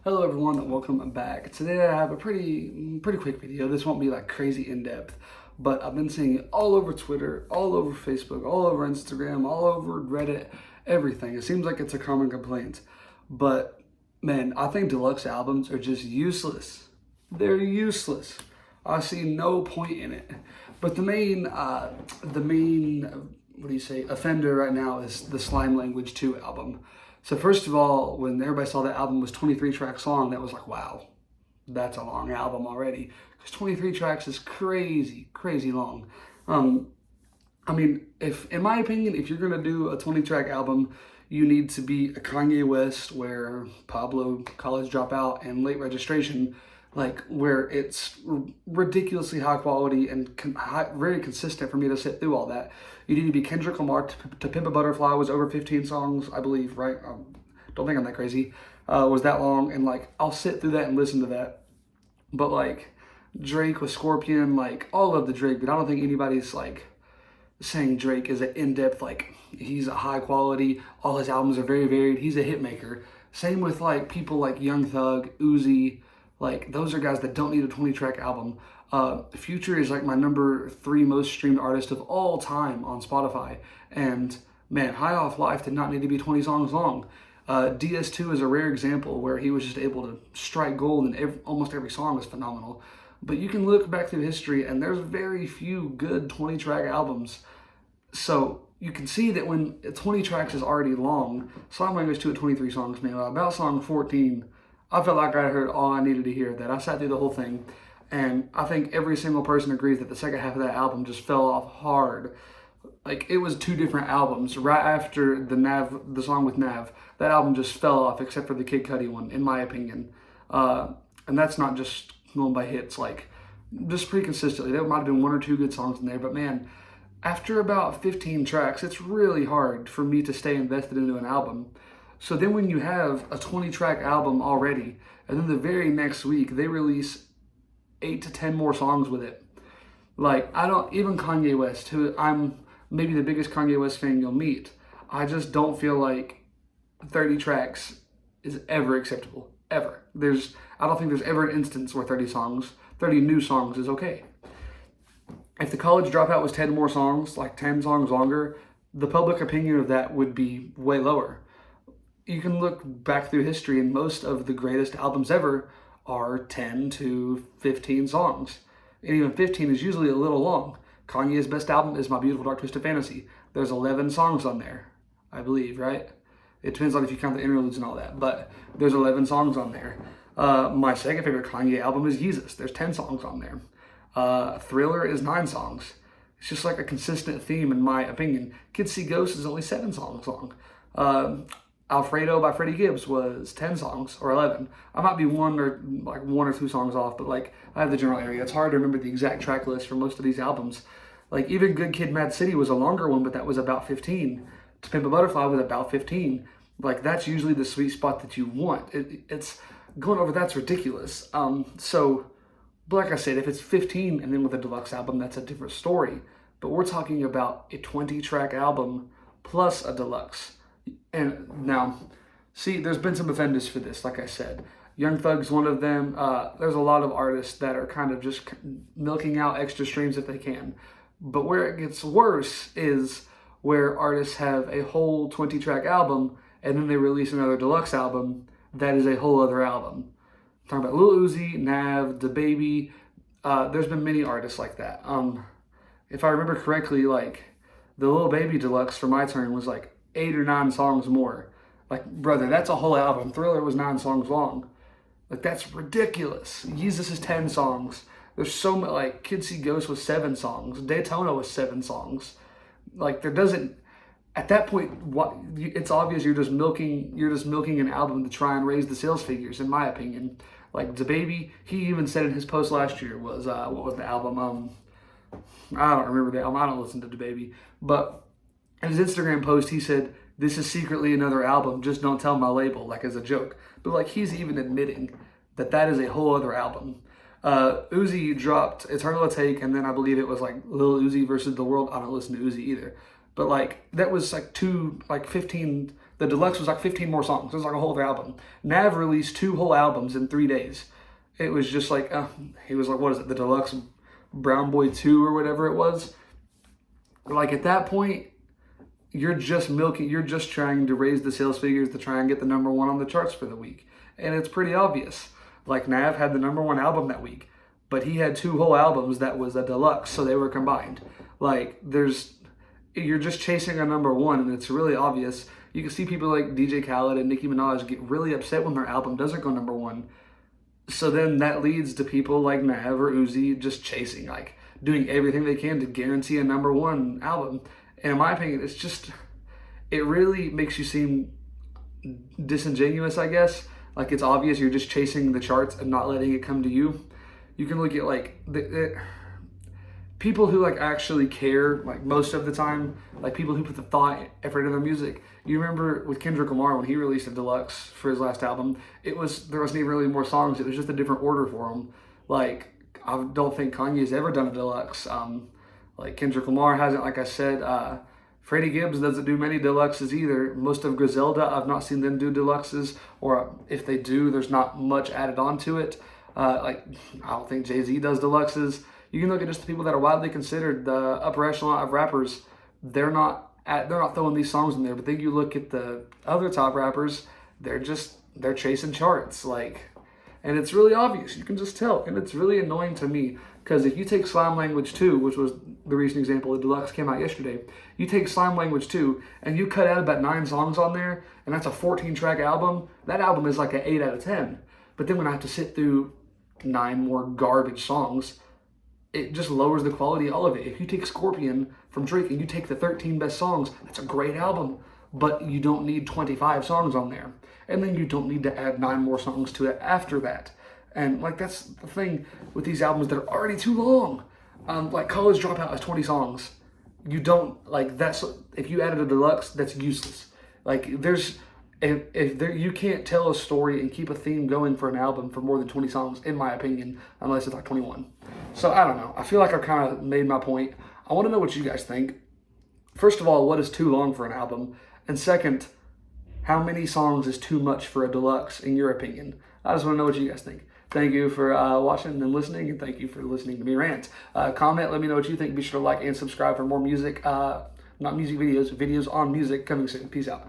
Hello everyone and welcome back. Today I have a pretty quick video. This won't be like crazy in depth, but I've been seeing it all over Twitter, all over Facebook, all over Instagram, all over Reddit, everything. It seems like it's a common complaint. But man, I think deluxe albums are just useless. They're useless. I see no point in it. But the main offender right now is the Slime Language 2 album. So first of all, when everybody saw that album was 23 tracks long, that was like, wow, that's a long album already. Because 23 tracks is crazy, crazy long. I mean, in my opinion, if you're gonna do a 20-track album, you need to be a Kanye West, where Pablo, College Dropout, and Late Registration, like where it's ridiculously high quality and very consistent for me to sit through all that. You need to be Kendrick Lamar. To Pimp a Butterfly was over 15 songs, I believe, right? Don't think I'm that crazy. Was that long, and like I'll sit through that and listen to that. But like Drake with Scorpion, like all of the Drake, but I don't think anybody's like saying Drake is an in-depth, like he's a high quality, all his albums are very varied, he's a hit maker. Same with like people like Young Thug, Uzi, like those are guys that don't need a 20-track album. Future is like my number 3 most streamed artist of all time on Spotify. And man, High Off Life did not need to be 20 songs long. DS2 is a rare example where he was just able to strike gold, and almost every song is phenomenal. But you can look back through history and there's very few good 20-track albums. So you can see that when 20 tracks is already long, Slime Language 2 at 23 songs, man, about song 14, I felt like I heard all I needed to hear. That I sat through the whole thing, and I think every single person agrees that the second half of that album just fell off hard. Like it was 2 different albums. Right after the song with Nav, that album just fell off, except for the Kid Cudi one, in my opinion. And that's not just going by hits, like just pretty consistently. There might have been 1 or 2 good songs in there, but man, after about 15 tracks, it's really hard for me to stay invested into an album. So then when you have a 20-track album already, and then the very next week they release 8 to 10 more songs with it. Like, even Kanye West, who I'm maybe the biggest Kanye West fan you'll meet, I just don't feel like 30 tracks is ever acceptable, ever. I don't think there's ever an instance where 30 new songs is okay. If the College Dropout was 10 more songs, like 10 songs longer, the public opinion of that would be way lower. You can look back through history, and most of the greatest albums ever are 10 to 15 songs. And even 15 is usually a little long. Kanye's best album is My Beautiful Dark Twisted Fantasy. There's 11 songs on there, I believe, right? It depends on if you count the interludes and all that, but there's 11 songs on there. My second favorite Kanye album is Yeezus. There's 10 songs on there. Thriller is 9 songs. It's just like a consistent theme, in my opinion. Kids See Ghosts is only 7 songs long. Alfredo by Freddie Gibbs was 10 songs or 11. I might be 1 or 2 songs off, but like I have the general area. It's hard to remember the exact track list for most of these albums. Like even Good Kid, Mad City was a longer one, but that was about 15. To Pimp a Butterfly was about 15. Like that's usually the sweet spot that you want. It's going over that's ridiculous. But like I said, if it's 15 and then with a deluxe album, that's a different story. But we're talking about a 20-track album plus a deluxe. And now, see, there's been some offenders for this, like I said. Young Thug's one of them. There's a lot of artists that are kind of just milking out extra streams if they can. But where it gets worse is where artists have a whole 20-track album and then they release another deluxe album that is a whole other album. I'm talking about Lil Uzi, Nav, DaBaby. There's been many artists like that. If I remember correctly, like the Lil Baby Deluxe for My Turn was like 8 or 9 songs more. Like, brother, that's a whole album. Thriller was 9 songs long. Like, that's ridiculous. Yeezus is 10 songs. There's so much, like, Kids See Ghosts was 7 songs. Daytona was 7 songs. Like, there doesn't, at that point, it's obvious you're just milking an album to try and raise the sales figures, in my opinion. Like, DaBaby, he even said in his post last year was, what was the album? I don't remember the album. I don't listen to DaBaby. But in his Instagram post, he said, "This is secretly another album, just don't tell my label," like as a joke. But like he's even admitting that that is a whole other album. Uzi dropped Eternal Take, and then I believe it was like Lil Uzi versus the World. I don't listen to Uzi either. But like that was like 15 The Deluxe was like 15 more songs. It was like a whole other album. Nav released 2 whole albums in 3 days. It was just like, he was like, what is it, the Deluxe Brown Boy 2 or whatever it was. Like at that point, you're just trying to raise the sales figures to try and get the #1 on the charts for the week. And it's pretty obvious. Like Nav had the #1 album that week, but he had 2 whole albums that was a Deluxe, so they were combined. Like you're just chasing a #1, and it's really obvious. You can see people like DJ Khaled and Nicki Minaj get really upset when their album doesn't go #1. So then that leads to people like Nav or Uzi just chasing, like doing everything they can to guarantee a #1 album. And in my opinion, it really makes you seem disingenuous, I guess. Like it's obvious you're just chasing the charts and not letting it come to you. You can look at like people who like actually care, like most of the time, like people who put the thought, effort into their music. You remember with Kendrick Lamar when he released a Deluxe for his last album, there wasn't even really more songs. It was just a different order for him. Like I don't think Kanye's ever done a Deluxe. Like Kendrick Lamar hasn't. Like I said, Freddie Gibbs doesn't do many Deluxes either. Most of Griselda, I've not seen them do Deluxes, or if they do, there's not much added on to it. Like I don't think Jay-Z does Deluxes. You can look at just the people that are widely considered the upper echelon of rappers. They're not throwing these songs in there. But then you look at the other top rappers, they're chasing charts. Like, and it's really obvious. You can just tell, and it's really annoying to me because if you take Slime Language 2, which was the recent example, the Deluxe came out yesterday. You take Slime Language 2 and you cut out about 9 songs on there, and that's a 14-track album. That album is like an 8 out of 10. But then when I have to sit through 9 more garbage songs, it just lowers the quality of all of it. If you take Scorpion from Drake and you take the 13 best songs, that's a great album, but you don't need 25 songs on there. And then you don't need to add 9 more songs to it after that. And like that's the thing with these albums that are already too long. Like College Dropout has 20 songs. You don't, like that's, if you added a Deluxe, that's useless. Like you can't tell a story and keep a theme going for an album for more than 20 songs, in my opinion, unless it's like 21. So I don't know. I feel like I've kind of made my point. I want to know what you guys think. First of all, what is too long for an album? And second, how many songs is too much for a Deluxe, in your opinion? I just want to know what you guys think. Thank you for watching and listening, and thank you for listening to me rant. Comment, let me know what you think. Be sure to like and subscribe for more music, not music videos, videos on music coming soon. Peace out.